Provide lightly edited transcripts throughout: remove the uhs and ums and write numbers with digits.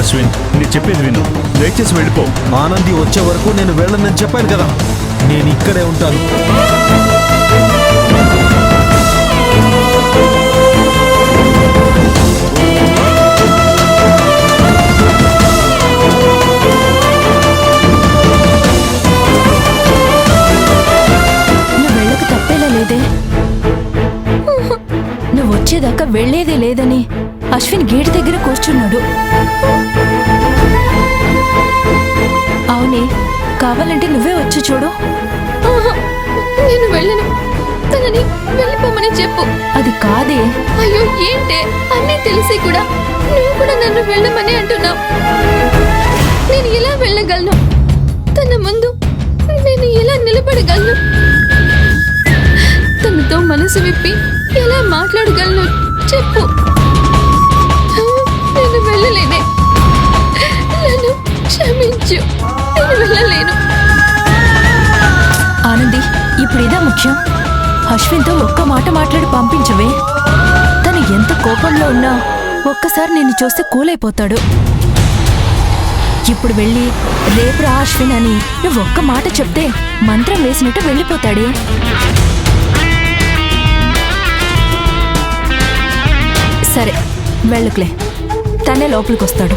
అశ్విన్, నేను చెప్పేది విను. దయచేసి వెళ్ళిపో. ఆనంది వచ్చే వరకు నేను వెళ్ళనని చెప్పాను కదా. నేను ఇక్కడే ఉంటాను. నువ్వు వచ్చేదాకా వెళ్లేదే లేదని అశ్విన్ గేట్ దగ్గర కూర్చున్నాడు. అవునే, కావాలంటే నువ్వే వచ్చి చూడు. నేను వెళ్ళను, తనని వెళ్ళిపోమని చెప్పు. అది కాదే. అయ్యో ఏంటే, అన్నీ తెలిసి కూడా నువ్వు కూడా నన్ను వెళ్ళమని అంటున్నావు. నేను ఎలా వెళ్ళగలను? తన ముందు నేను ఎలా నిలబడగలను? తనతో మనసు విప్పి ఎలా మాట్లాడగలను చెప్పు. నేను వెళ్ళలేనే, నన్ను క్షమించు. నేను వెళ్ళలేను. ఆనంది, ఇప్పుడు ఇదా ముఖ్యం. అశ్విన్తో ఒక్క మాట మాట్లాడి పంపించవే. తను ఎంత కోపంలో ఉన్నా ఒక్కసారి నిన్ను చూస్తే కూలైపోతాడు. ఇప్పుడు వెళ్ళి రేపు రా అశ్విన్ అని నువ్వు ఒక్క మాట చెప్తే మంత్రం వేసినట్టు వెళ్ళిపోతాడే. సరే వెళ్ళకులే, తనే లోపలికి వస్తాడు.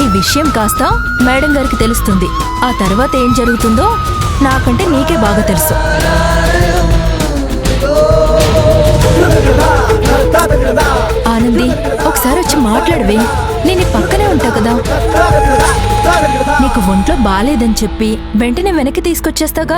ఈ విషయం కాస్త మేడం గారికి తెలుస్తుంది. ఆ తర్వాత ఏం జరుగుతుందో నాకంటే నీకే బాగా తెలుసు. ఆనంది, ఒకసారి వచ్చి మాట్లాడవే. నేను పక్కనే ఉంటా కదా. నీకు ఒంట్లో బాలేదని చెప్పి వెంటనే వెనక్కి తీసుకొచ్చేస్తాగా.